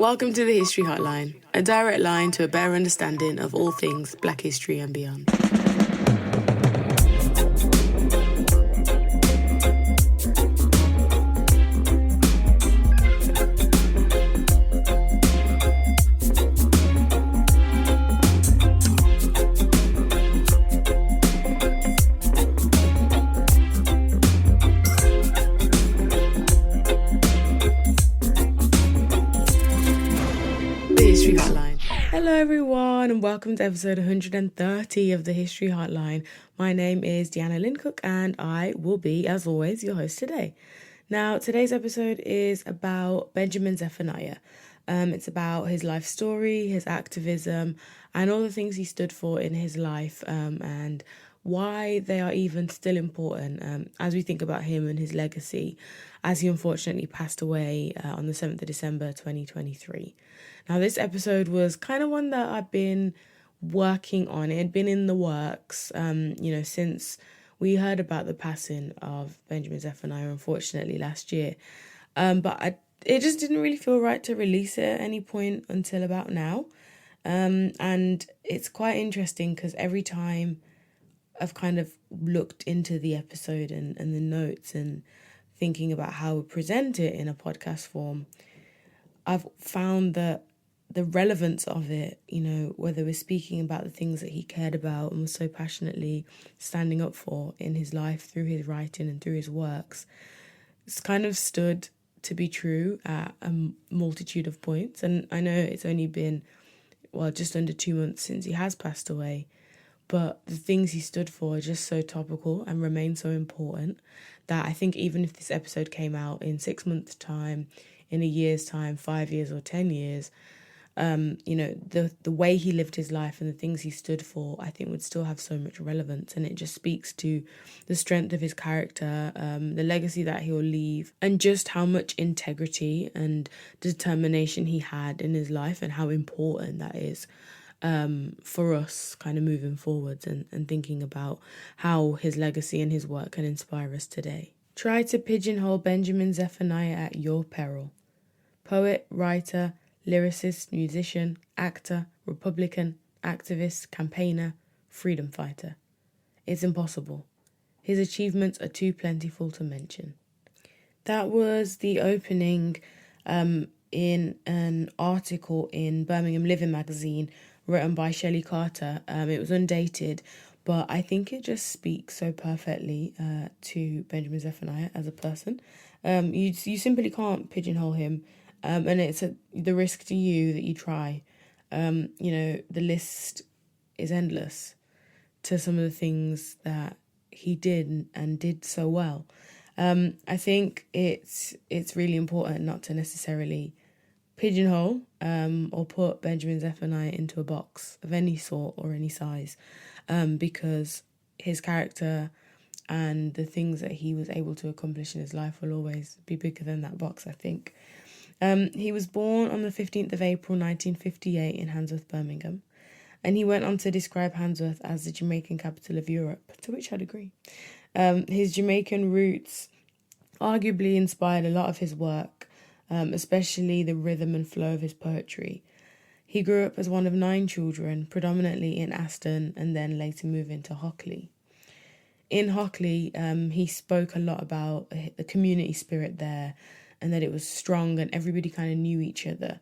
Welcome to the History Hotline, a direct line to a better understanding of all things Black history and beyond. Hello everyone and welcome to episode 130 of the History Hotline. My name is Deanna Lincook and I will be, as always, your host today. Now, today's episode is about Benjamin Zephaniah. It's about his life story, his activism, and all the things he stood for in his life and why they are even still important as we think about him and his legacy as he unfortunately passed away on the 7th of December 2023. Now, this episode was kind of one that I've been working on. It had been in the works, since we heard about the passing of Benjamin Zephaniah, unfortunately, last year. But it just didn't really feel right to release it at any point until about now. And it's quite interesting because every time I've kind of looked into the episode and the notes and thinking about how we present it in a podcast form, I've found that the relevance of it, whether we're speaking about the things that he cared about and was so passionately standing up for in his life through his writing and through his works, it's kind of stood to be true at a multitude of points. And I know it's only been, just under 2 months since he has passed away, but the things he stood for are just so topical and remain so important that I think even if this episode came out in 6 months' time, in a year's time, 5 years or 10 years, the way he lived his life and the things he stood for, I think would still have so much relevance. And it just speaks to the strength of his character, the legacy that he'll leave, and just how much integrity and determination he had in his life and how important that is for us kind of moving forwards and thinking about how his legacy and his work can inspire us today. Try to pigeonhole Benjamin Zephaniah at your peril. Poet, writer, lyricist, musician, actor, Republican, activist, campaigner, freedom fighter. It's impossible. His achievements are too plentiful to mention. That was the opening in an article in Birmingham Living magazine written by Shelley Carter. It was undated, but I think it just speaks so perfectly to Benjamin Zephaniah as a person. You simply can't pigeonhole him. And it's the risk to you that you try. The list is endless to some of the things that he did and did so well. I think it's really important not to necessarily pigeonhole or put Benjamin Zephaniah into a box of any sort or any size, because his character and the things that he was able to accomplish in his life will always be bigger than that box, I think. He was born on the 15th of April 1958 in Handsworth, Birmingham, and he went on to describe Handsworth as the Jamaican capital of Europe, to which I'd agree. His Jamaican roots arguably inspired a lot of his work, especially the rhythm and flow of his poetry. He grew up as one of 9 children, predominantly in Aston, and then later moved into Hockley. In Hockley, he spoke a lot about the community spirit there, and that it was strong and everybody kind of knew each other.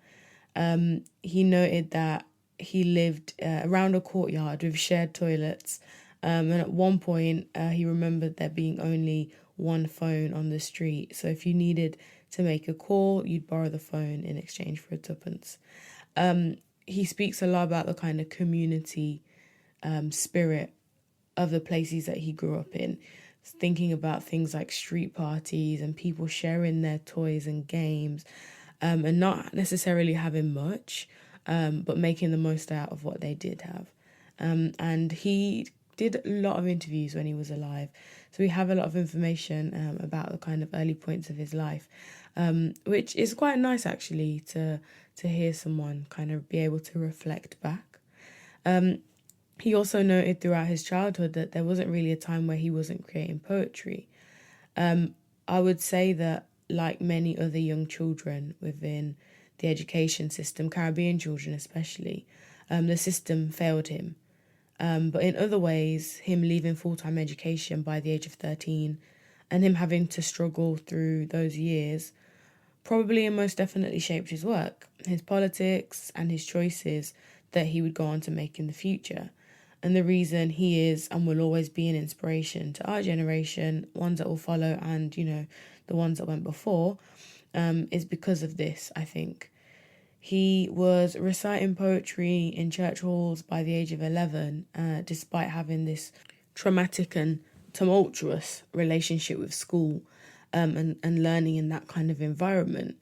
He noted that he lived around a courtyard with shared toilets, and at one point he remembered there being only one phone on the street. So if you needed to make a call, you'd borrow the phone in exchange for a tuppence. He speaks a lot about the kind of community spirit of the places that he grew up in, thinking about things like street parties and people sharing their toys and games, and not necessarily having much, but making the most out of what they did have. And he did a lot of interviews when he was alive, so we have a lot of information about the kind of early points of his life, which is quite nice actually to hear someone kind of be able to reflect back. He also noted throughout his childhood that there wasn't really a time where he wasn't creating poetry. I would say that, like many other young children within the education system, Caribbean children especially. The system failed him. But in other ways, him leaving full-time education by the age of 13 and him having to struggle through those years probably and most definitely shaped his work, his politics and his choices that he would go on to make in the future. And the reason he is and will always be an inspiration to our generation, ones that will follow and, the ones that went before, is because of this, I think. He was reciting poetry in church halls by the age of 11, despite having this traumatic and tumultuous relationship with school, and learning in that kind of environment.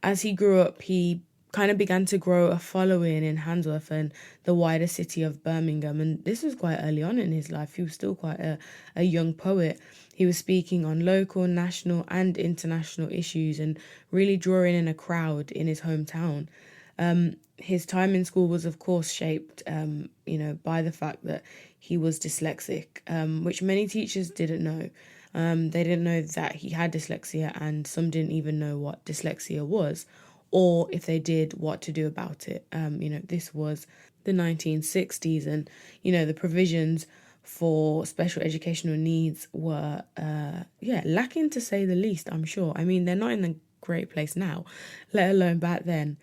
As he grew up, he kind of began to grow a following in Handsworth and the wider city of Birmingham. And this was quite early on in his life. He was still quite a young poet. He was speaking on local, national and international issues and really drawing in a crowd in his hometown. His time in school was, of course, shaped, by the fact that he was dyslexic, which many teachers didn't know. They didn't know that he had dyslexia, and some didn't even know what dyslexia was, or if they did, what to do about it. This was the 1960s, and, the provisions for special educational needs were, lacking to say the least, I'm sure. I mean, they're not in a great place now, let alone back then.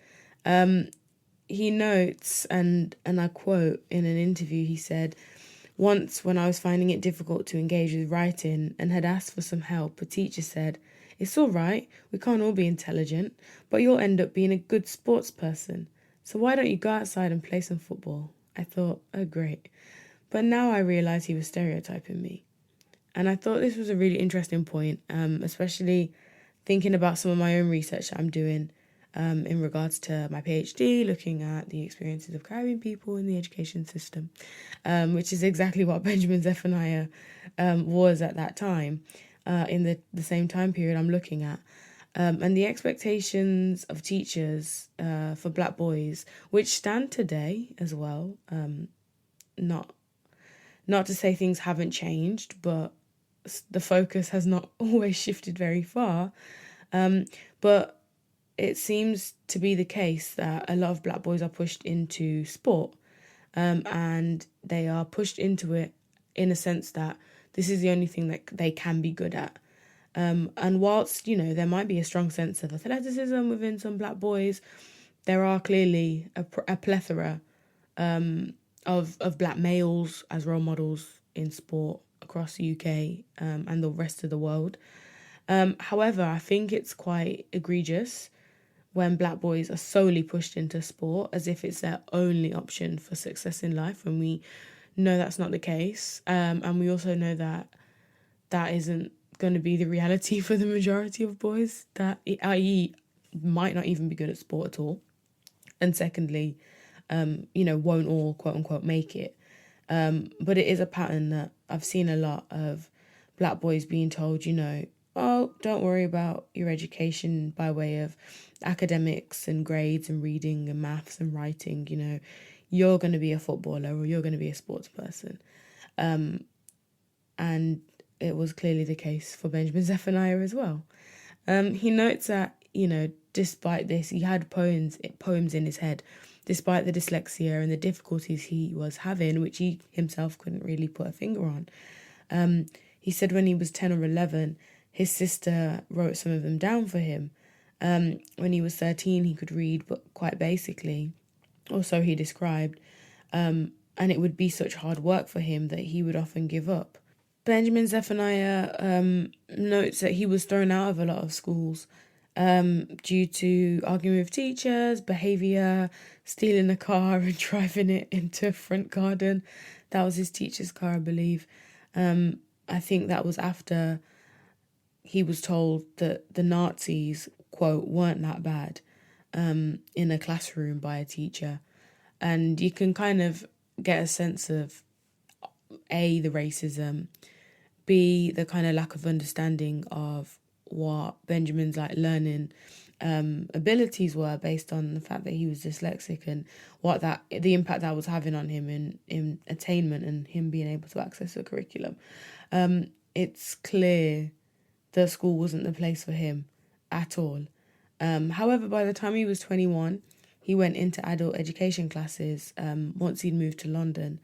He notes, and I quote in an interview, he said, "Once when I was finding it difficult to engage with writing and had asked for some help, a teacher said, 'It's all right, we can't all be intelligent, but you'll end up being a good sports person. So why don't you go outside and play some football?' I thought, oh great. But now I realise he was stereotyping me." And I thought this was a really interesting point, especially thinking about some of my own research that I'm doing in regards to my PhD, looking at the experiences of Caribbean people in the education system, which is exactly what Benjamin Zephaniah was at that time, in the same time period I'm looking at. And the expectations of teachers for black boys, which stand today as well, not to say things haven't changed, but the focus has not always shifted very far. But it seems to be the case that a lot of black boys are pushed into sport, and they are pushed into it in a sense that this is the only thing that they can be good at. And whilst, there might be a strong sense of athleticism within some black boys, there are clearly a plethora of black males as role models in sport across the UK and the rest of the world. However, I think it's quite egregious when black boys are solely pushed into sport as if it's their only option for success in life, when we know that's not the case. And we also know that that isn't going to be the reality for the majority of boys, that i.e. might not even be good at sport at all. And secondly, won't all quote unquote make it. But it is a pattern that I've seen a lot of black boys being told, oh, don't worry about your education by way of academics and grades and reading and maths and writing, you're going to be a footballer or you're going to be a sports person. And it was clearly the case for Benjamin Zephaniah as well. He notes that, despite this, he had poems in his head, despite the dyslexia and the difficulties he was having, which he himself couldn't really put a finger on. He said when he was 10 or 11, his sister wrote some of them down for him. When he was 13, he could read, but quite basically, or so he described. And it would be such hard work for him that he would often give up. Benjamin Zephaniah notes that he was thrown out of a lot of schools due to arguing with teachers, behaviour, stealing a car and driving it into a front garden. That was his teacher's car, I believe. I think that was after he was told that the Nazis, quote, weren't that bad in a classroom by a teacher. And you can kind of get a sense of, A, the racism, B, the kind of lack of understanding of what Benjamin's learning abilities were based on the fact that he was dyslexic and what the impact that was having on him in attainment and him being able to access the curriculum. It's clear that school wasn't the place for him at all. However, by the time he was 21, he went into adult education classes once he'd moved to London,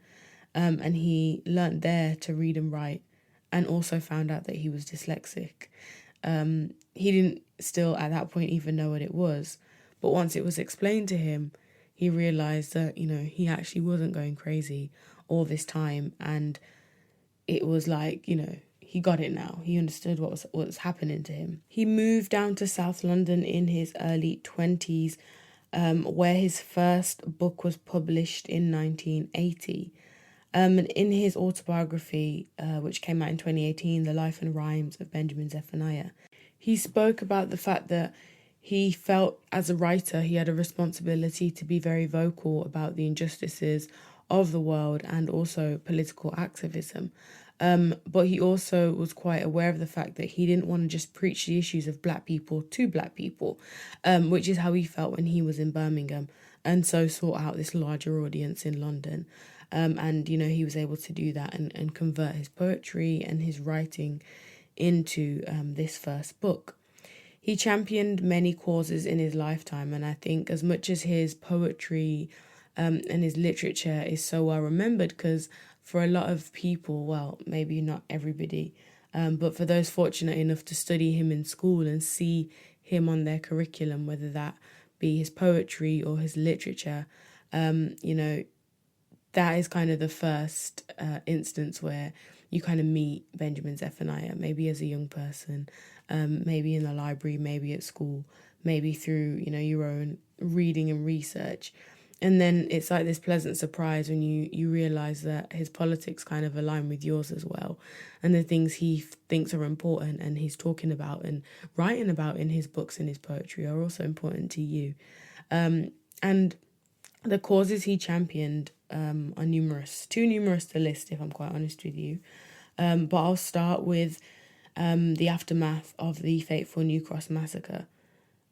and he learnt there to read and write, and also found out that he was dyslexic. He didn't still at that point even know what it was, but once it was explained to him, he realised that, he actually wasn't going crazy all this time, and it was like, he got it now. He understood what was happening to him. He moved down to South London in his early 20s, where his first book was published in 1980. And in his autobiography, which came out in 2018, The Life and Rhymes of Benjamin Zephaniah, he spoke about the fact that he felt as a writer he had a responsibility to be very vocal about the injustices of the world and also political activism. But he also was quite aware of the fact that he didn't want to just preach the issues of black people to black people, which is how he felt when he was in Birmingham, and so sought out this larger audience in London. And, he was able to do that and convert his poetry and his writing into this first book. He championed many causes in his lifetime, and I think as much as his poetry and his literature is so well remembered, because for a lot of people, well, maybe not everybody, but for those fortunate enough to study him in school and see him on their curriculum, whether that be his poetry or his literature, that is kind of the first instance where you kind of meet Benjamin Zephaniah, maybe as a young person, maybe in the library, maybe at school, maybe through, your own reading and research. And then it's like this pleasant surprise when you realise that his politics kind of align with yours as well. And the things he thinks are important and he's talking about and writing about in his books and his poetry are also important to you. And the causes he championed are numerous, too numerous to list if I'm quite honest with you. But I'll start with the aftermath of the fateful New Cross massacre,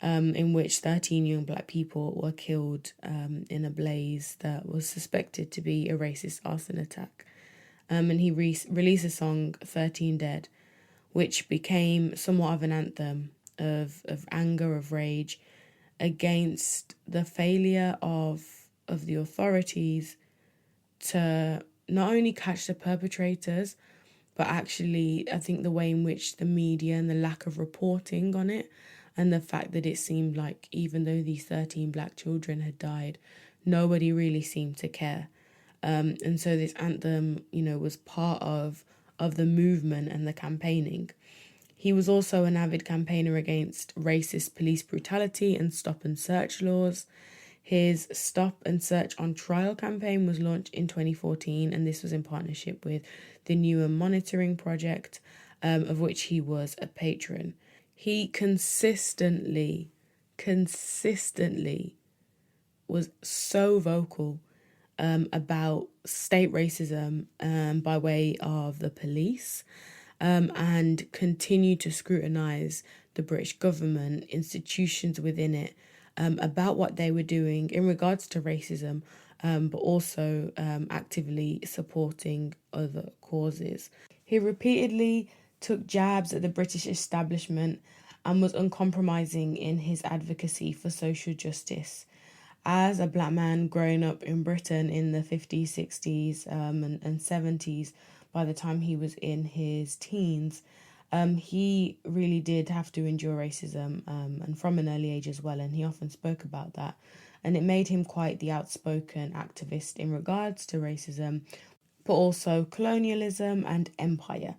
in which 13 young black people were killed in a blaze that was suspected to be a racist arson attack. And he released a song, 13 Dead, which became somewhat of an anthem of anger, of rage, against the failure of the authorities to not only catch the perpetrators, but actually I think the way in which the media and the lack of reporting on it, and the fact that it seemed like even though these 13 black children had died, nobody really seemed to care. And so this anthem, was part of the movement and the campaigning. He was also an avid campaigner against racist police brutality and stop and search laws. His Stop and Search on Trial campaign was launched in 2014, and this was in partnership with the Newham Monitoring Project, of which he was a patron. He consistently was so vocal about state racism by way of the police, and continued to scrutinise the British government, institutions within it, about what they were doing in regards to racism, but also actively supporting other causes. He repeatedly took jabs at the British establishment and was uncompromising in his advocacy for social justice. As a black man growing up in Britain in the 50s, 60s, and 70s, by the time he was in his teens, he really did have to endure racism, and from an early age as well, and he often spoke about that. And it made him quite the outspoken activist in regards to racism, but also colonialism and empire.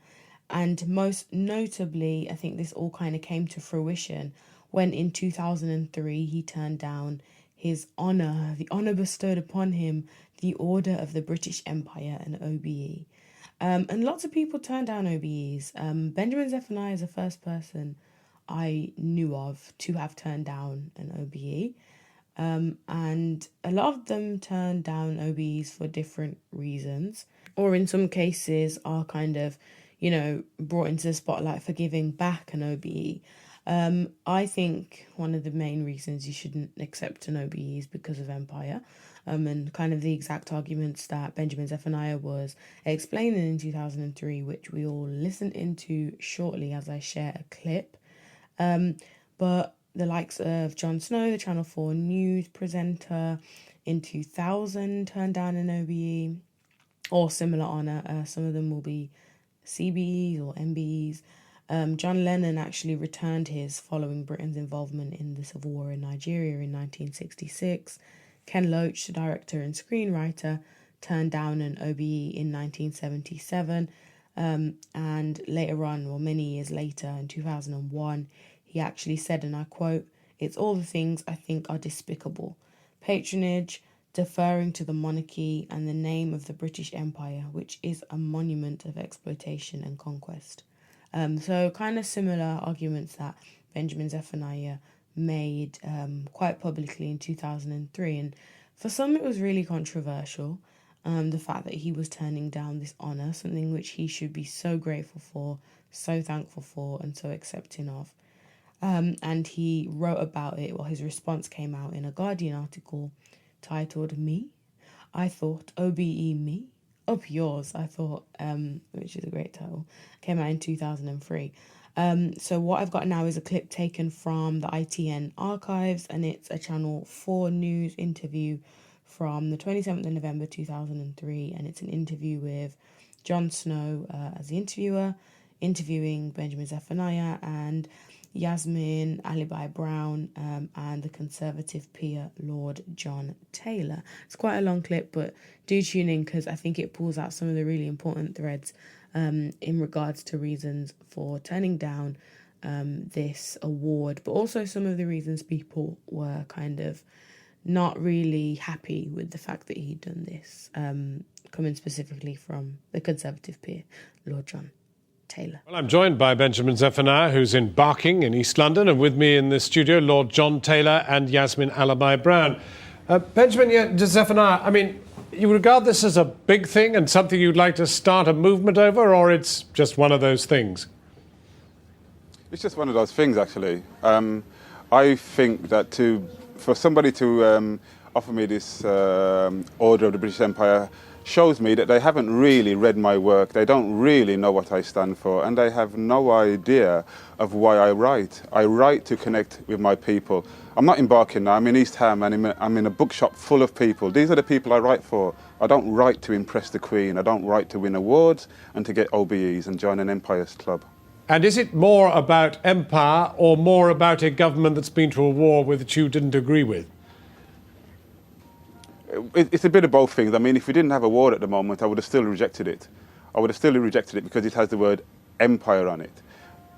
And most notably, I think this all kind of came to fruition when in 2003 he turned down his honour, the honour bestowed upon him, the Order of the British Empire, an OBE. And lots of people turned down OBEs. Benjamin Zephaniah is the first person I knew of to have turned down an OBE. And a lot of them turned down OBEs for different reasons, or in some cases are kind of, brought into the spotlight for giving back an OBE. I think one of the main reasons you shouldn't accept an OBE is because of empire, and kind of the exact arguments that Benjamin Zephaniah was explaining in 2003, which we all listen into shortly as I share a clip. But the likes of Jon Snow, the Channel 4 news presenter, in 2000 turned down an OBE or similar honour. Some of them will be CBEs or MBEs. John Lennon actually returned his following Britain's involvement in the Civil War in Nigeria in 1966. Ken Loach, the director and screenwriter, turned down an OBE in 1977. And later on, or many years later, in 2001, he actually said, and I quote, "It's all the things I think are despicable. Patronage, deferring to the monarchy and the name of the British Empire, which is a monument of exploitation and conquest." So kind of similar arguments that Benjamin Zephaniah made quite publicly in 2003. And for some, it was really controversial, the fact that he was turning down this honour, something which he should be so grateful for, so thankful for, and so accepting of. And he wrote about it, well, his response came out in a Guardian article titled "Me? I thought, OBE me? Up yours," I thought, which is a great title. Came out in 2003. So what I've got now is a clip taken from the ITN archives, and it's a Channel 4 news interview from the 27th of November 2003, and it's an interview with Jon Snow as the interviewer, interviewing Benjamin Zephaniah and Yasmin Alibhai-Brown and the Conservative peer Lord John Taylor. It's quite a long clip, but do tune in because I think it pulls out some of the really important threads in regards to reasons for turning down this award, but also some of the reasons people were kind of not really happy with the fact that he'd done this, coming specifically from the Conservative peer Lord John Taylor. Well, I'm joined by Benjamin Zephaniah, who's in Barking in East London, and with me in the studio, Lord John Taylor and Yasmin Alibhai-Brown. Benjamin Zephaniah, I mean, you regard this as a big thing and something you'd like to start a movement over, or it's just one of those things? It's just one of those things, actually. I think that for somebody to offer me this Order of the British Empire shows me that they haven't really read my work, they don't really know what I stand for, and they have no idea of why I write. I write to connect with my people. I'm not in Barking now, I'm in East Ham, and I'm in a bookshop full of people. These are the people I write for. I don't write to impress the Queen, I don't write to win awards and to get OBEs and join an Empires Club. And is it more about empire or more about a government that's been to a war which you didn't agree with? It's a bit of both things. I mean, if we didn't have a war at the moment, I would have still rejected it. I would have still rejected it because it has the word empire on it.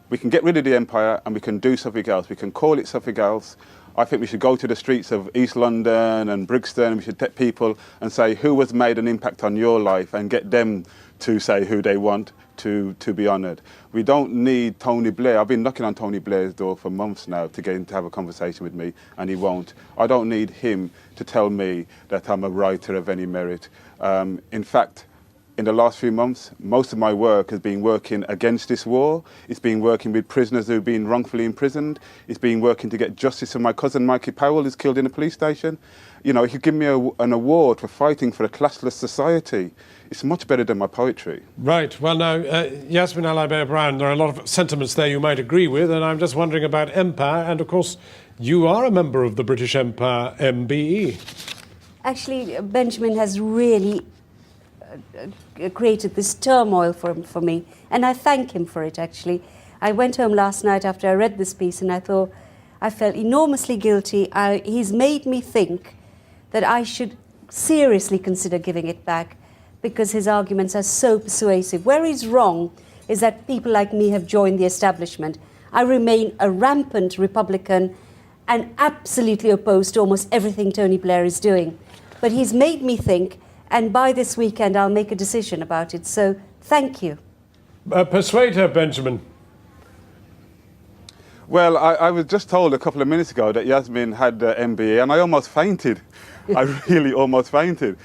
We can get rid of the empire and we can do something else. We can call it something else. I think we should go to the streets of East London and Brixton, and we should take people and say who has made an impact on your life and get them to say who they want to be honoured. We don't need Tony Blair. I've been knocking on Tony Blair's door for months now to get him to have a conversation with me, and he won't. I don't need him to tell me that I'm a writer of any merit. In fact, in the last few months, most of my work has been working against this war. It's been working with prisoners who've been wrongfully imprisoned. It's been working to get justice for my cousin Mikey Powell, who's killed in a police station. You know, if you give me an award for fighting for a classless society, it's much better than my poetry. Right. Well, now, Yasmin Alibhai-Brown, there are a lot of sentiments there you might agree with, and I'm just wondering about empire. And, of course, you are a member of the British Empire MBE. Actually, Benjamin has really created this turmoil for me, and I thank him for it, actually. I went home last night after I read this piece, and I thought I felt enormously guilty. He's made me think that I should seriously consider giving it back, because his arguments are so persuasive. Where he's wrong is that people like me have joined the establishment. I remain a rampant Republican and absolutely opposed to almost everything Tony Blair is doing. But he's made me think, and by this weekend I'll make a decision about it. So thank you. Persuade her, Benjamin. Well, I was just told a couple of minutes ago that Yasmin had MBA, and I almost fainted. I really almost fainted.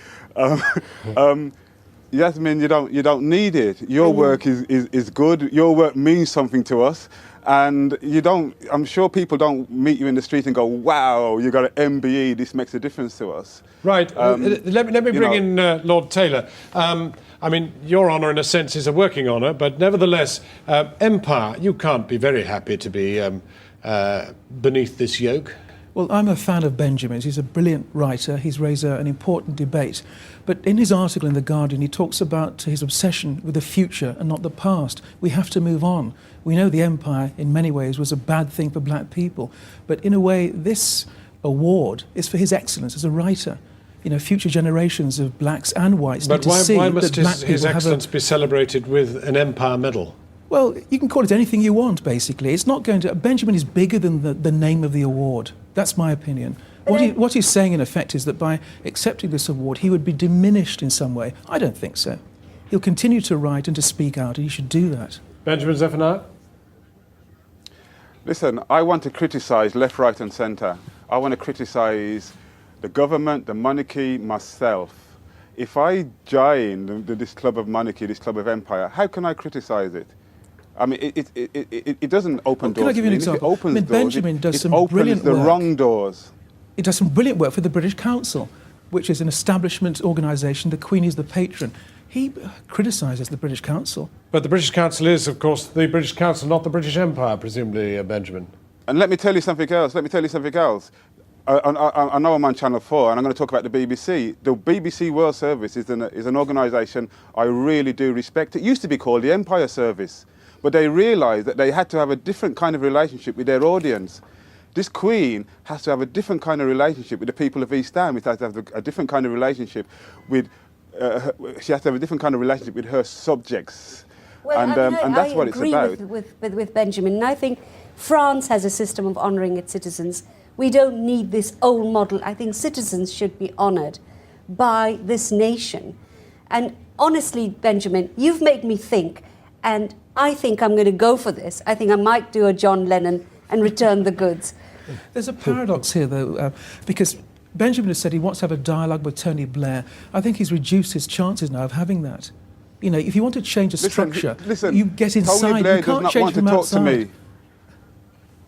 Yasmin, you don't need it. Your work is good. Your work means something to us. And I'm sure people don't meet you in the street and go, wow, you got an MBE, this makes a difference to us. Right. Let me bring in Lord Taylor. I mean, your honour, in a sense, is a working honour, but nevertheless, empire, you can't be very happy to be beneath this yoke? Well, I'm a fan of Benjamin's. He's a brilliant writer. He's raised an important debate. But in his article in The Guardian, he talks about his obsession with the future and not the past. We have to move on. We know the empire, in many ways, was a bad thing for black people. But in a way, this award is for his excellence as a writer. You know, future generations of blacks and whites need to see why must that black people his excellence be celebrated with an empire medal? Well, you can call it anything you want, basically. It's not going to... Benjamin is bigger than the name of the award. That's my opinion. What he's saying, in effect, is that by accepting this award, he would be diminished in some way. I don't think so. He'll continue to write and to speak out, and he should do that. Benjamin Zephaniah? Listen, I want to criticise left, right and centre. I want to criticise the government, the monarchy, myself. If I join this club of monarchy, this club of empire, how can I criticise it? I mean, it doesn't open doors. Can I give you an example? It opens doors. Benjamin does some opens brilliant the work. wrong doors. He does some brilliant work for the British Council, which is an establishment organisation. The Queen is the patron. He criticises the British Council. But the British Council is, of course, the British Council, not the British Empire, presumably, Benjamin. And let me tell you something else. I know I'm on Channel 4 and I'm going to talk about the BBC. The BBC World Service is an organisation I really do respect. It used to be called the Empire Service, but they realised that they had to have a different kind of relationship with their audience. This Queen has to have a different kind of relationship with the people of East Ham. It has to have a different kind of relationship with... she has to have a different kind of relationship with her subjects. Well, and that's what it's about. I agree with Benjamin, and I think France has a system of honouring its citizens. We don't need this old model. I think citizens should be honoured by this nation. And honestly, Benjamin, you've made me think, and I think I'm going to go for this. I think I might do a John Lennon and return the goods. There's a paradox here, though, because Benjamin has said he wants to have a dialogue with Tony Blair. I think he's reduced his chances now of having that. You know, if you want to change a structure, you get inside. Tony Blair you can't does not change want to from talk outside. to me.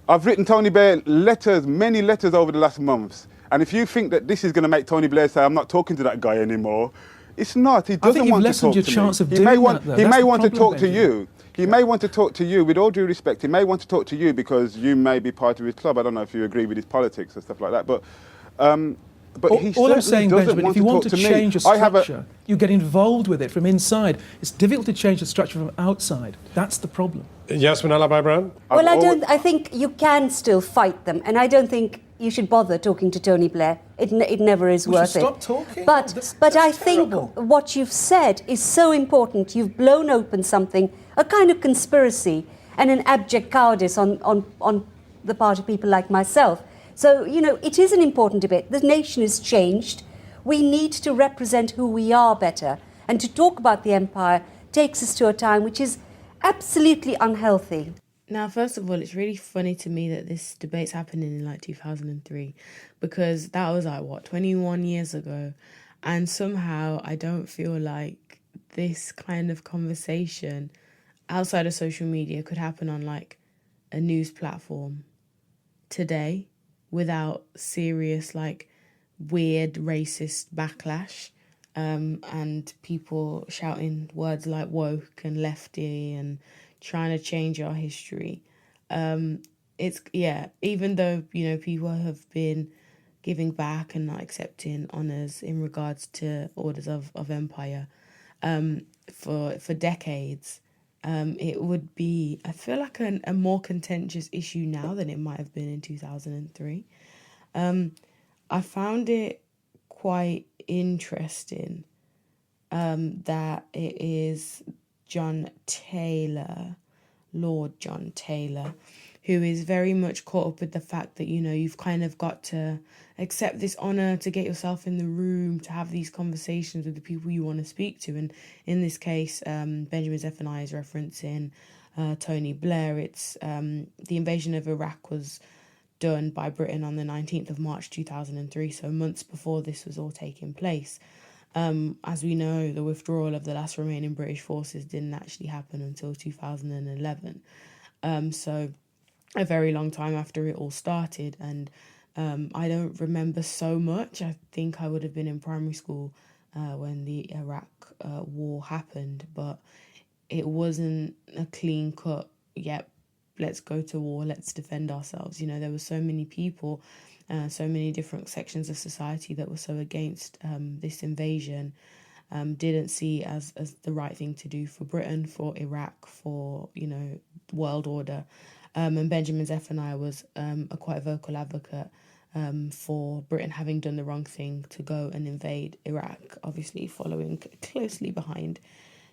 I've written Tony Blair letters, many letters over the last months. And if you think that this is going to make Tony Blair say, I'm not talking to that guy anymore, it's not. He doesn't want to talk to me. He may want to talk to you. He may want to talk to you, with all due respect. He may want to talk to you because you may be part of his club. I don't know if you agree with his politics and stuff like that. But he all I'm saying, Benjamin, if you want to me. change a structure, you get involved with it from inside. It's difficult to change the structure from outside. That's the problem. Yasmin Alabai-Brown? Well, I think you can still fight them, and I don't think you should bother talking to Tony Blair. It never is worth it. Stop talking. But I think terrible. what you've said is so important. You've blown open something, a kind of conspiracy and an abject cowardice on the part of people like myself. So, you know, it is an important debate. The nation has changed. We need to represent who we are better. And to talk about the empire takes us to a time which is absolutely unhealthy. Now, first of all, it's really funny to me that this debate's happening in like 2003, because that was like, 21 years ago. And somehow I don't feel like this kind of conversation outside of social media could happen on like a news platform today without serious, like, weird racist backlash and people shouting words like woke and lefty and trying to change our history. Even though, you know, people have been giving back and not accepting honours in regards to orders of empire for decades, it would be, I feel like, a more contentious issue now than it might have been in 2003. I found it quite interesting that it is Lord John Taylor, who is very much caught up with the fact that, you know, you've kind of got to accept this honour to get yourself in the room, to have these conversations with the people you want to speak to. And in this case, Benjamin Zephaniah is referencing Tony Blair. It's the invasion of Iraq was done by Britain on the 19th of March 2003, so months before this was all taking place. As we know, the withdrawal of the last remaining British forces didn't actually happen until 2011. So a very long time after it all started. And I don't remember so much. I think I would have been in primary school when the Iraq war happened, but it wasn't a clean cut, let's go to war, let's defend ourselves. You know, there were so many people, so many different sections of society that were so against this invasion, didn't see as the right thing to do for Britain, for Iraq, for, you know, world order. And Benjamin Zephaniah was a quite vocal advocate for Britain having done the wrong thing to go and invade Iraq, obviously following closely behind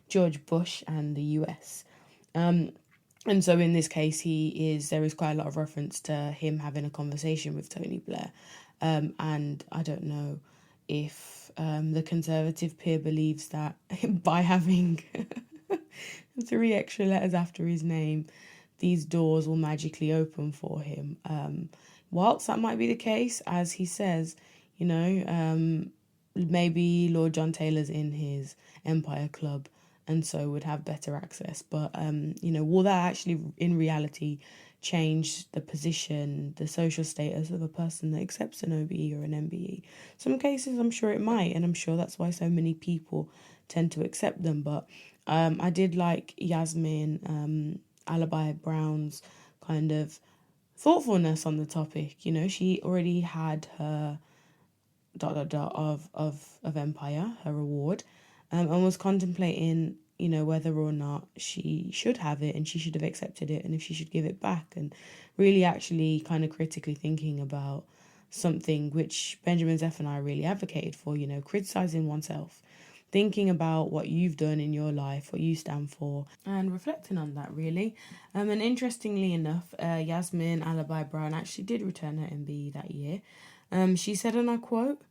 George Bush and the US. And so in this case, there is quite a lot of reference to him having a conversation with Tony Blair. And I don't know if the Conservative peer believes that by having 3 extra letters after his name, these doors will magically open for him. Whilst that might be the case, as he says, you know, maybe Lord John Taylor's in his Empire Club and so would have better access. But, you know, will that actually in reality change the position, the social status of a person that accepts an OBE or an MBE? Some cases I'm sure it might, and I'm sure that's why so many people tend to accept them. But I did like Yasmin Alibi Brown's kind of thoughtfulness on the topic. You know, she already had her ... of Empire, her award, and was contemplating, you know, whether or not she should have it and she should have accepted it and if she should give it back, and really actually kind of critically thinking about something which Benjamin Zephaniah really advocated for, you know, criticising oneself, thinking about what you've done in your life, what you stand for, and reflecting on that, really. And interestingly enough, Yasmin Alibi Brown actually did return her MBE that year. She said, and I quote,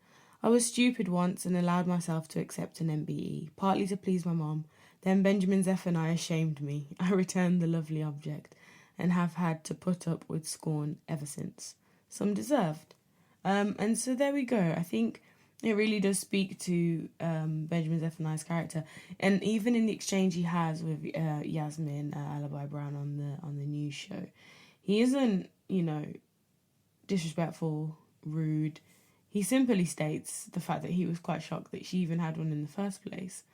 "I was stupid once and allowed myself to accept an MBE, partly to please my mom. Then Benjamin Zephaniah shamed me. I returned the lovely object and have had to put up with scorn ever since. Some deserved." And so there we go. I think it really does speak to Benjamin Zephaniah's character, and even in the exchange he has with Yasmin Alibi Brown on the news show, he isn't, you know, disrespectful, rude. He simply states the fact that he was quite shocked that she even had one in the first place,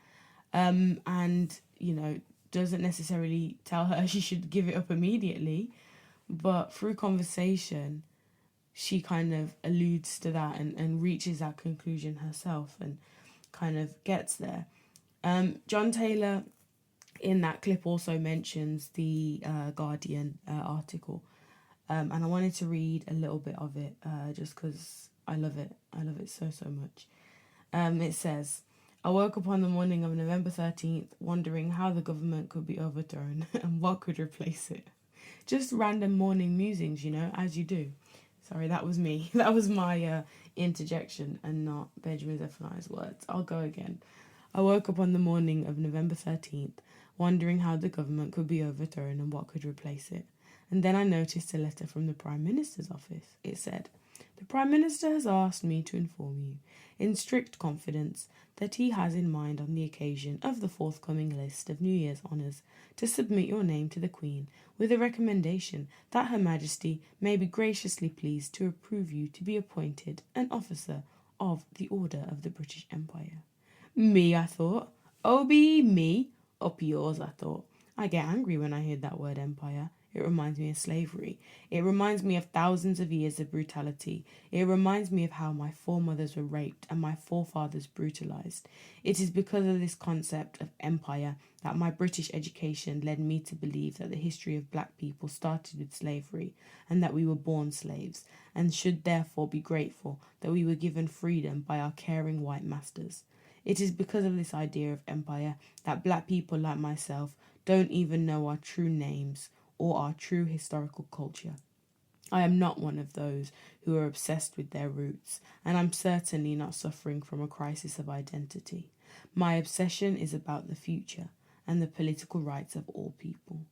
and, you know, doesn't necessarily tell her she should give it up immediately, but through conversation she kind of alludes to that and reaches that conclusion herself and kind of gets there. John Taylor in that clip also mentions the Guardian article, and I wanted to read a little bit of it just because I love it. I love it so much. It says, "I woke up on the morning of November 13th wondering how the government could be overthrown and what could replace it. Just random morning musings, you know, as you do." Sorry, that was me. That was my interjection and not Benjamin Zephaniah's words. I'll go again. "I woke up on the morning of November 13th, wondering how the government could be overthrown and what could replace it. And then I noticed a letter from the Prime Minister's office. It said, 'The Prime Minister has asked me to inform you, in strict confidence, that he has in mind on the occasion of the forthcoming list of New Year's honours to submit your name to the Queen with a recommendation that Her Majesty may be graciously pleased to approve you to be appointed an officer of the Order of the British Empire.' Me, I thought. OBE, me? Up yours, I thought. I get angry when I hear that word empire. It reminds me of slavery. It reminds me of thousands of years of brutality. It reminds me of how my foremothers were raped and my forefathers brutalised. It is because of this concept of empire that my British education led me to believe that the history of black people started with slavery and that we were born slaves and should therefore be grateful that we were given freedom by our caring white masters. It is because of this idea of empire that black people like myself don't even know our true names or our true historical culture. I am not one of those who are obsessed with their roots, and I'm certainly not suffering from a crisis of identity. My obsession is about the future and the political rights of all people.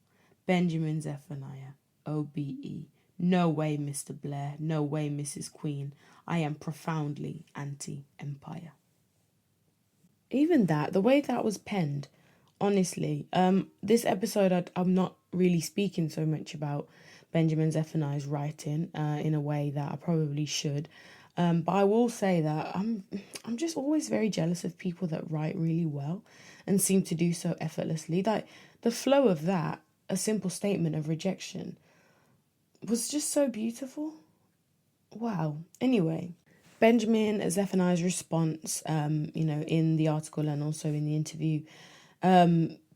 Benjamin Zephaniah, OBE. No way, Mr. Blair. No way, Mrs. Queen. I am profoundly anti-empire." Even that, the way that was penned, honestly, this episode I'm not really speaking so much about Benjamin Zephaniah's writing in a way that I probably should, but I will say that I'm just always very jealous of people that write really well and seem to do so effortlessly. Like the flow of that a simple statement of rejection was just so beautiful. Wow. Anyway, Benjamin Zephaniah's response, in the article and also in the interview,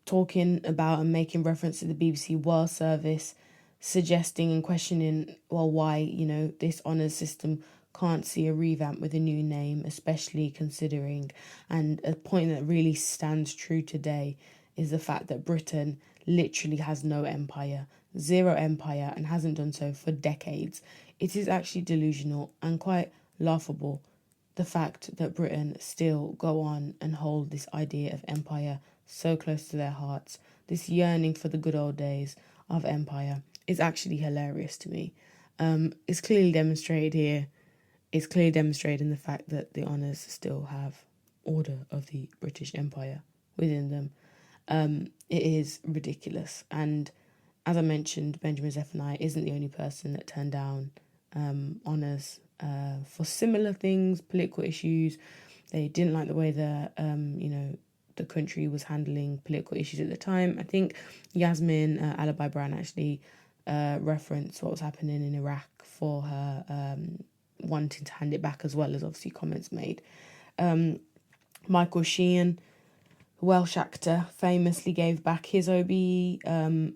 talking about and making reference to the BBC World Service, suggesting and questioning, why, this honours system can't see a revamp with a new name, especially considering, and a point that really stands true today is the fact that Britain literally has no empire, zero empire, and hasn't done so for decades. It is actually delusional and quite laughable, the fact that Britain still go on and hold this idea of empire so close to their hearts. This yearning for the good old days of empire is actually hilarious to me. It's clearly demonstrated here. It's clearly demonstrated in the fact that the honours still have Order of the British Empire within them. It is ridiculous. And as I mentioned, Benjamin Zephaniah isn't the only person that turned down honours for similar things, political issues. They didn't like the way the country was handling political issues at the time. I think Yasmin Alabai Brown actually referenced what was happening in Iraq for her wanting to hand it back, as well as obviously comments made. Michael Sheehan, Welsh actor, famously gave back his OBE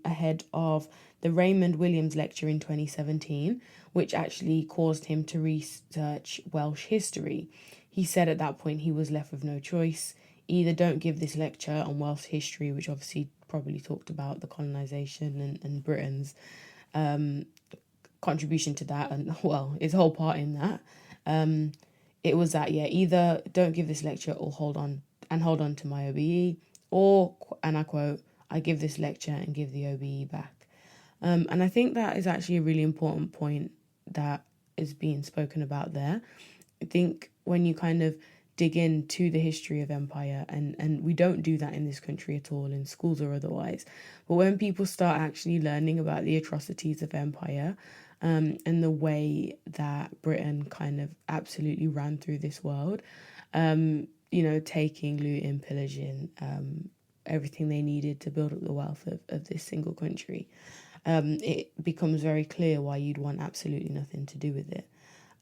ahead of the Raymond Williams lecture in 2017, which actually caused him to research Welsh history. He said at that point he was left with no choice. Either don't give this lecture on Welsh history, which obviously probably talked about the colonisation and Britain's contribution to that, and his whole part in that. It was that, either don't give this lecture or hold on to my OBE, or, and I quote, I give this lecture and give the OBE back. And I think that is actually a really important point that is being spoken about there. I think when you kind of dig into the history of empire, and we don't do that in this country at all, in schools or otherwise, but when people start actually learning about the atrocities of empire, and the way that Britain kind of absolutely ran through this world, taking, looting, pillaging, everything they needed to build up the wealth of this single country, it becomes very clear why you'd want absolutely nothing to do with it.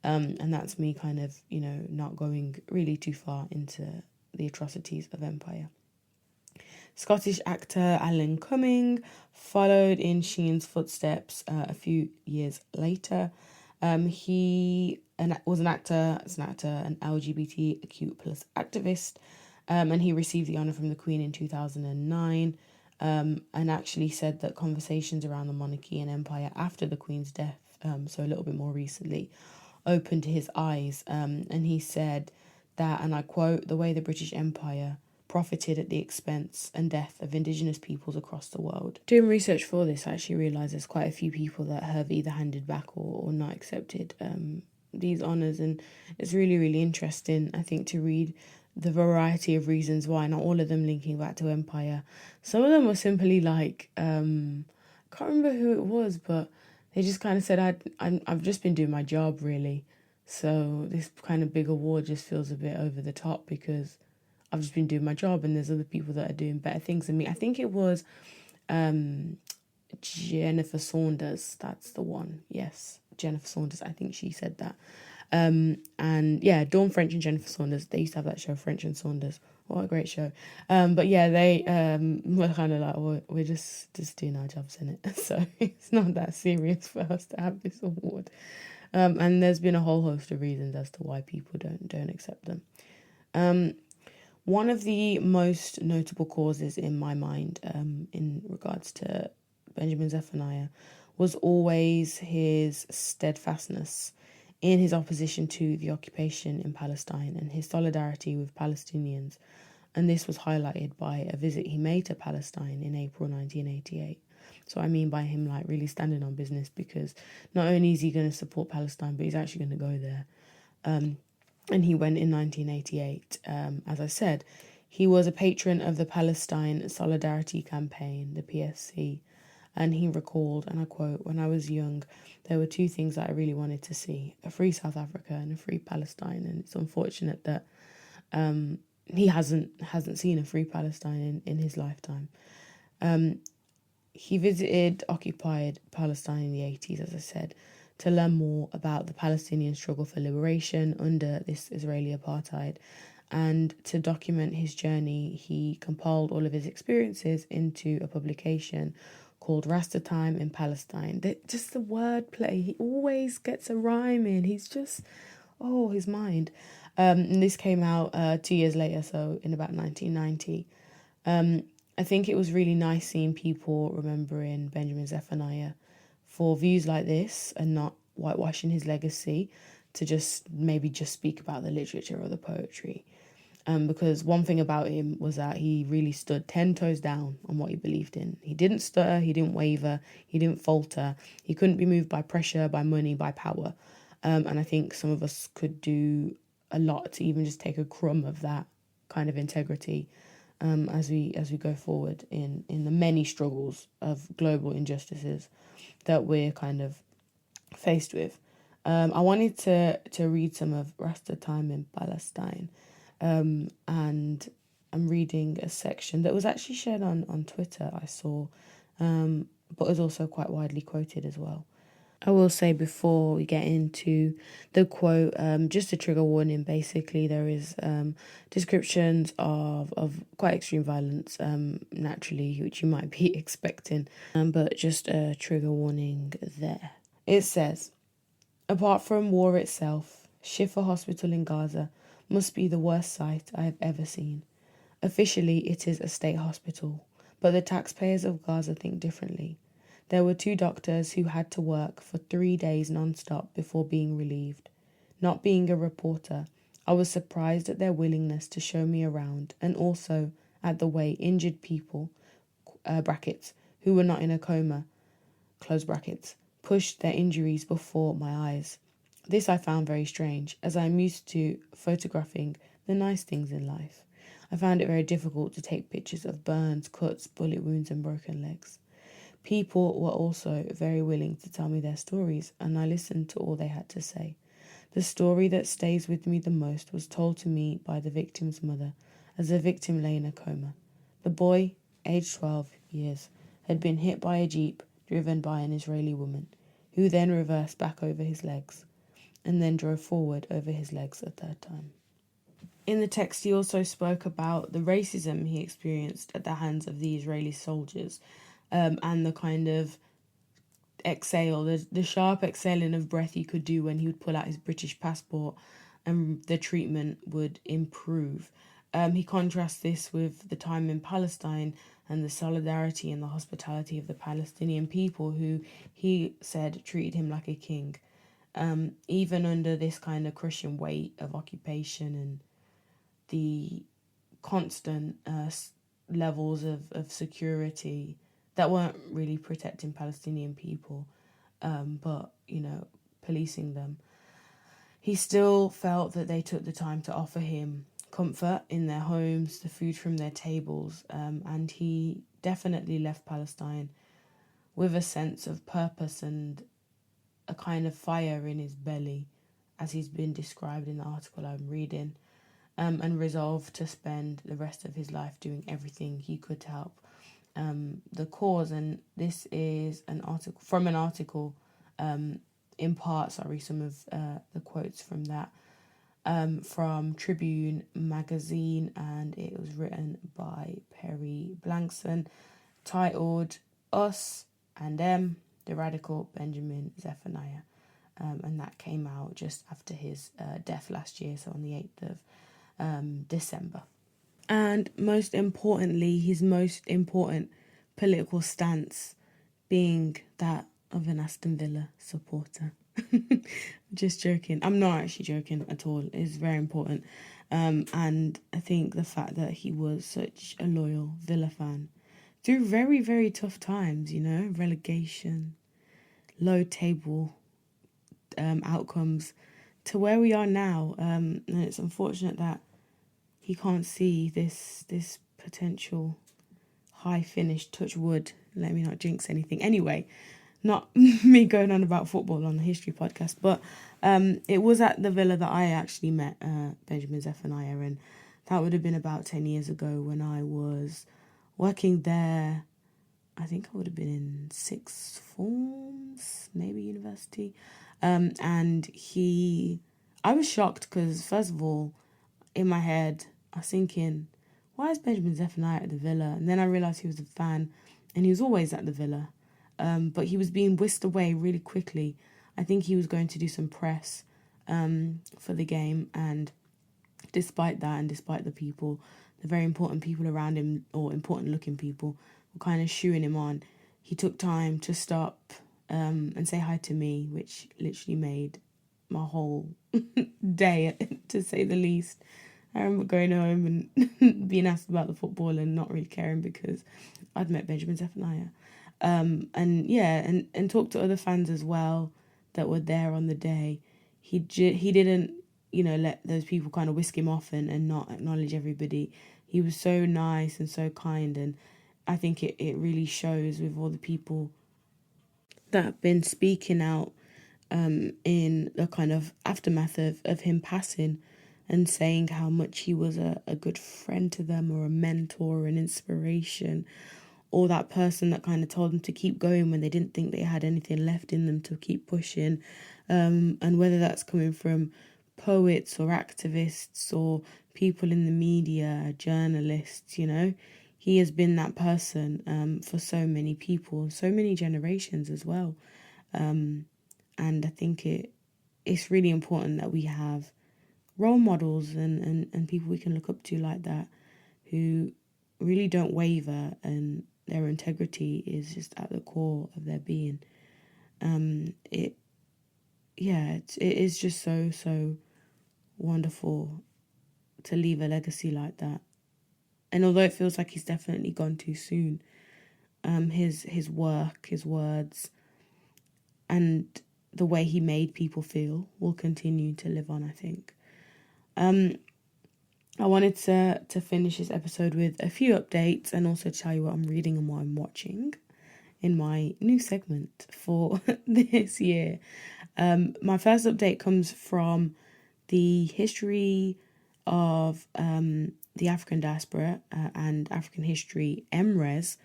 And that's me kind of, not going really too far into the atrocities of empire. Scottish actor Alan Cumming followed in Sheehan's footsteps a few years later. He was an actor, an LGBTQ plus activist, and he received the honour from the Queen in 2009, and actually said that conversations around the monarchy and empire after the Queen's death, so a little bit more recently, opened his eyes, and he said that, and I quote, the way the British Empire profited at the expense and death of Indigenous peoples across the world. Doing research for this, I actually realised there's quite a few people that have either handed back or not accepted these honours, and it's really, really interesting, I think, to read the variety of reasons why, not all of them linking back to empire. Some of them were simply like, I can't remember who it was, but they just kind of said, I've just been doing my job, really. So this kind of big award just feels a bit over the top because I've just been doing my job and there's other people that are doing better things than me. I think it was Jennifer Saunders. That's the one. Yes, Jennifer Saunders. I think she said that. And yeah, Dawn French and Jennifer Saunders. They used to have that show, French and Saunders. What a great show. But yeah, they were kind of like, we're just doing our jobs, innit? So it's not that serious for us to have this award. And there's been a whole host of reasons as to why people don't accept them. One of the most notable causes in my mind in regards to Benjamin Zephaniah was always his steadfastness in his opposition to the occupation in Palestine and his solidarity with Palestinians. And this was highlighted by a visit he made to Palestine in April 1988. So I mean by him like really standing on business, because not only is he going to support Palestine, but he's actually going to go there. And he went in 1988. As I said, he was a patron of the Palestine Solidarity Campaign, the PSC. And he recalled, and I quote, when I was young, there were two things that I really wanted to see, a free South Africa and a free Palestine. And it's unfortunate that he hasn't seen a free Palestine in his lifetime. He visited occupied Palestine in the 80s, as I said, to learn more about the Palestinian struggle for liberation under this Israeli apartheid. And to document his journey, he compiled all of his experiences into a publication called Rasta Time in Palestine. Just the wordplay, he always gets a rhyme in. He's just, oh, his mind. And this came out 2 years later, so in about 1990. I think it was really nice seeing people remembering Benjamin Zephaniah for views like this and not whitewashing his legacy, to just maybe just speak about the literature or the poetry. Because one thing about him was that he really stood 10 toes down on what he believed in. He didn't stutter, he didn't waver, he didn't falter. He couldn't be moved by pressure, by money, by power. And I think some of us could do a lot to even just take a crumb of that kind of integrity as we go forward in the many struggles of global injustices that we're kind of faced with. I wanted to read some of Rasta Time in Palestine. And I'm reading a section that was actually shared on Twitter, I saw, but was also quite widely quoted as well. I will say before we get into the quote, just a trigger warning, basically there is descriptions of quite extreme violence, naturally, which you might be expecting, but just a trigger warning there. It says, apart from war itself, Shifa Hospital in Gaza must be the worst sight I have ever seen. Officially, it is a state hospital, but the taxpayers of Gaza think differently. There were 2 doctors who had to work for 3 days non-stop before being relieved. Not being a reporter, I was surprised at their willingness to show me around, and also at the way injured people, brackets, who were not in a coma, close brackets, pushed their injuries before my eyes. This I found very strange, as I am used to photographing the nice things in life. I found it very difficult to take pictures of burns, cuts, bullet wounds and broken legs. People were also very willing to tell me their stories, and I listened to all they had to say. The story that stays with me the most was told to me by the victim's mother, as the victim lay in a coma. The boy, aged 12 years, had been hit by a jeep driven by an Israeli woman, who then reversed back over his legs, and then drove forward over his legs a 3rd time. In the text, he also spoke about the racism he experienced at the hands of the Israeli soldiers, and the kind of exhale, the sharp exhaling of breath he could do when he would pull out his British passport, and the treatment would improve. He contrasts this with the time in Palestine and the solidarity and the hospitality of the Palestinian people, who he said treated him like a king. Even under this kind of crushing weight of occupation and the constant levels of security that weren't really protecting Palestinian people, but, policing them. He still felt that they took the time to offer him comfort in their homes, the food from their tables, and he definitely left Palestine with a sense of purpose and a kind of fire in his belly, as he's been described in the article I'm reading, and resolved to spend the rest of his life doing everything he could to help the cause. And this is an article in part, some of the quotes from that, from Tribune magazine, and it was written by Perry Blankson, titled Us and Them, the Radical Benjamin Zephaniah, and that came out just after his death last year, so on the 8th of December. And most importantly, his most important political stance being that of an Aston Villa supporter. Just joking. I'm not actually joking at all. It's very important. And I think the fact that he was such a loyal Villa fan through very, very tough times, relegation, low table outcomes, to where we are now. And it's unfortunate that he can't see this potential high finish, touch wood, let me not jinx anything. Anyway, not me going on about football on the History podcast, but it was at the Villa that I actually met Benjamin Zephaniah, and that would have been about 10 years ago when I was working there I think I would have been in sixth forms, maybe university. And I was shocked because, first of all, in my head, I was thinking, why is Benjamin Zephaniah at the Villa? And then I realised he was a fan, and he was always at the Villa. But he was being whisked away really quickly. I think he was going to do some press for the game, and despite that, and despite the very important people around him, or important looking people, were kind of shooing him on, he took time to stop and say hi to me, which literally made my whole day, to say the least. I remember going home and being asked about the football and not really caring because I'd met Benjamin Zephaniah. And talked to other fans as well that were there on the day. He didn't, let those people kind of whisk him off and not acknowledge everybody. He was so nice and so kind, and I think it really shows with all the people that have been speaking out in the kind of aftermath of him passing, and saying how much he was a good friend to them, or a mentor, or an inspiration, or that person that kind of told them to keep going when they didn't think they had anything left in them to keep pushing. And whether that's coming from poets or activists or people in the media, journalists, he has been that person for so many people, so many generations as well. And I think it's really important that we have role models and people we can look up to like that, who really don't waver, and their integrity is just at the core of their being. It is just so wonderful to leave a legacy like that. And although it feels like he's definitely gone too soon, his work, his words, and the way he made people feel will continue to live on, I think. I wanted to finish this episode with a few updates, and also tell you what I'm reading and what I'm watching in my new segment for this year. My first update comes from the history of the African diaspora and African history, MRes,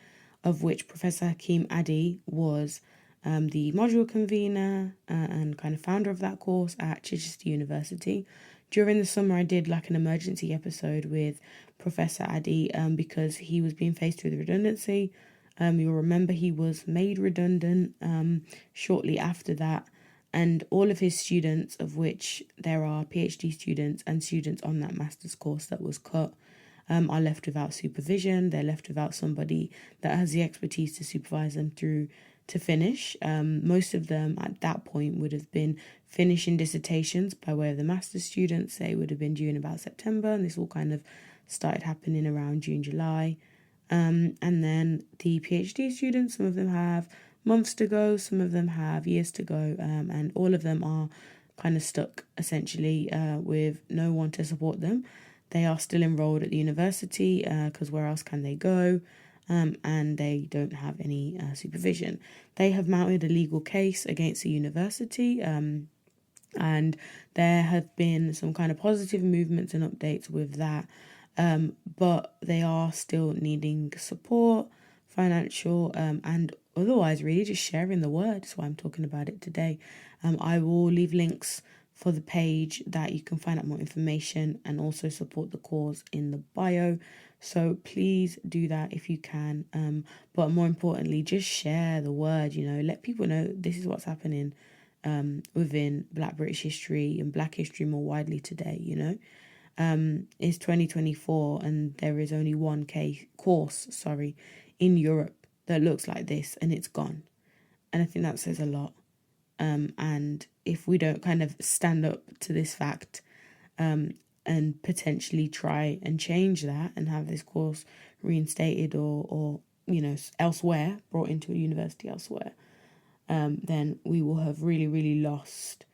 of which Professor Hakeem Addy was the module convener and kind of founder of that course at Chichester University. During the summer, I did like an emergency episode with Professor Addy because he was being faced with redundancy. You'll remember he was made redundant shortly after that, and all of his students, of which there are PhD students and students on that master's course that was cut, are left without supervision. They're left without somebody that has the expertise to supervise them through to finish. Most of them at that point would have been finishing dissertations by way of the master's students. They would have been due in about September, and this all kind of started happening around June, July. And then the PhD students, some of them have months to go, some of them have years to go, and all of them are kind of stuck essentially with no one to support them. They are still enrolled at the university because where else can they go? And they don't have any supervision. They have mounted a legal case against the university, and there have been some kind of positive movements and updates with that, but they are still needing support, financial and otherwise, really just sharing the word. That's why I'm talking about it today. I will leave links for the page that you can find out more information and also support the cause in the bio. So please do that if you can. But more importantly, just share the word, let people know this is what's happening within Black British history and Black history more widely today, It's 2024 and there is only one course in Europe that looks like this, and it's gone. And I think that says a lot. And if we don't kind of stand up to this fact and potentially try and change that and have this course reinstated or elsewhere, brought into a university elsewhere, then we will have really, really lost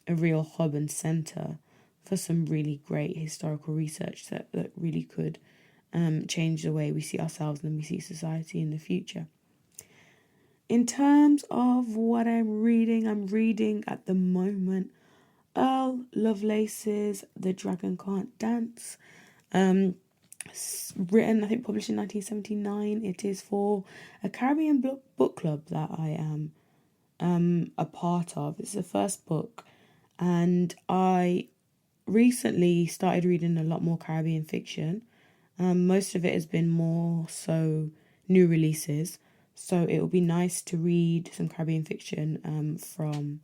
a real hub and centre for some really great historical research that really could change the way we see ourselves and we see society in the future. In terms of what I'm reading at the moment Earl Lovelace's The Dragon Can't Dance. written, I think published in 1979. It is for a Caribbean book club that I am a part of. It's the first book, and I recently started reading a lot more Caribbean fiction. Most of it has been more so new releases, so it will be nice to read some Caribbean fiction from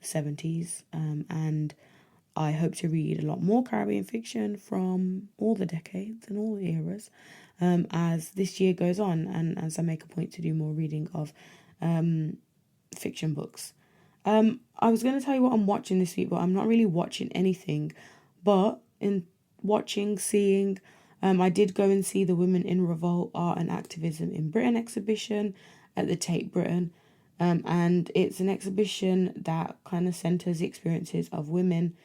the 70s, and I hope to read a lot more Caribbean fiction from all the decades and all the eras as this year goes on, and as I make a point to do more reading of fiction books. I was going to tell you what I'm watching this week, but I'm not really watching anything. But in seeing, I did go and see the Women in Revolt, Art and Activism in Britain exhibition at the Tate Britain. And it's an exhibition that kind of centres the experiences of women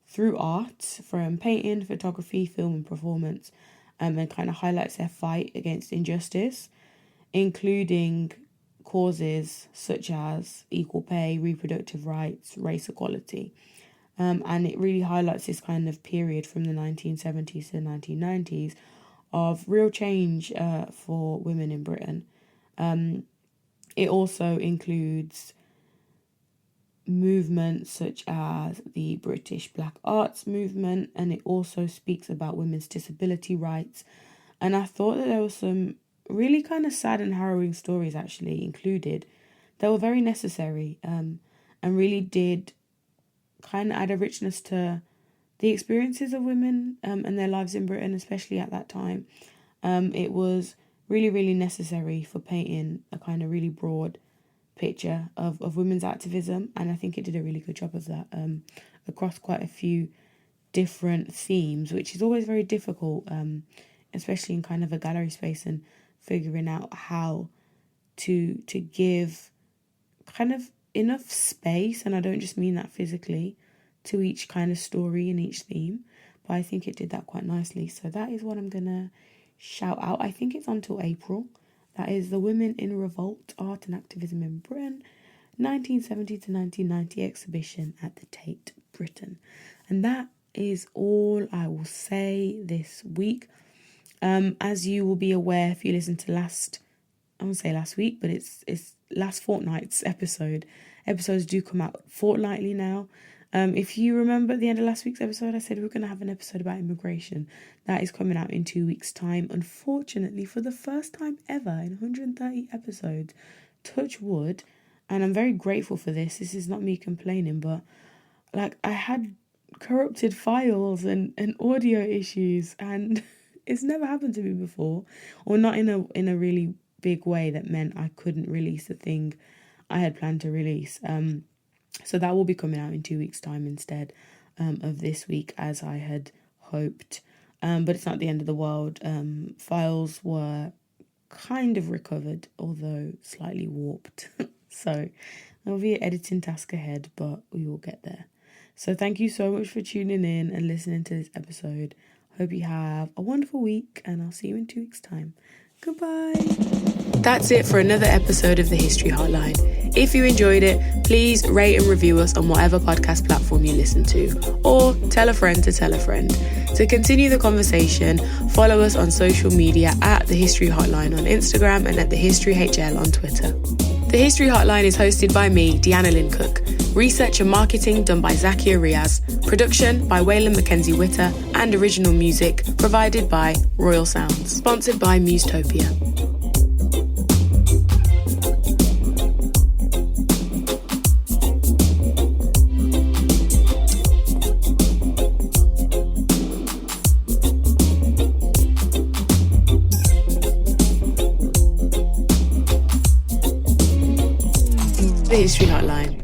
through art, from painting, photography, film and performance, and kind of highlights their fight against injustice, including causes such as equal pay, reproductive rights, race equality. And it really highlights this kind of period from the 1970s to the 1990s of real change for women in Britain. It also includes movements such as the British Black Arts Movement, and it also speaks about women's disability rights. And I thought that there were some really kind of sad and harrowing stories actually included that were very necessary, and really did kind of add a richness to the experiences of women and their lives in Britain, especially at that time. It was really, really necessary for painting a kind of really broad picture of women's activism, and I think it did a really good job of that across quite a few different themes, which is always very difficult, especially in kind of a gallery space, and figuring out how to give kind of enough space, and I don't just mean that physically, to each kind of story and each theme, but I think it did that quite nicely. So that is what I'm gonna shout out. I think it's until April. That is the Women in Revolt, Art and Activism in Britain, 1970 to 1990 exhibition at the Tate Britain. And that is all I will say this week. As you will be aware if you listen to I won't say last week, but it's last fortnight's episode. Episodes do come out fortnightly now. If you remember at the end of last week's episode, I said we were going to have an episode about immigration. That is coming out in 2 weeks' time. Unfortunately, for the first time ever in 130 episodes, touch wood, and I'm very grateful for this. This is not me complaining, but like I had corrupted files and audio issues, and it's never happened to me before, or not in a really big way that meant I couldn't release the thing I had planned to release. So that will be coming out in 2 weeks' time instead of this week, as I had hoped. But it's not the end of the world. Files were kind of recovered, although slightly warped. So there'll be an editing task ahead, but we will get there. So thank you so much for tuning in and listening to this episode. Hope you have a wonderful week, and I'll see you in 2 weeks' time. Goodbye. That's it for another episode of the History Hotline. If you enjoyed it, please rate and review us on whatever podcast platform you listen to, or tell a friend to tell a friend. To continue the conversation, follow us on social media at The History Hotline on Instagram and at The History HL on Twitter. The History Hotline is hosted by me, Deanna Lincook. Research and marketing done by Zakia Riaz. Production by Waylon Mackenzie Witter, and original music provided by Royal Sounds. Sponsored by Musetopia. The History Hotline.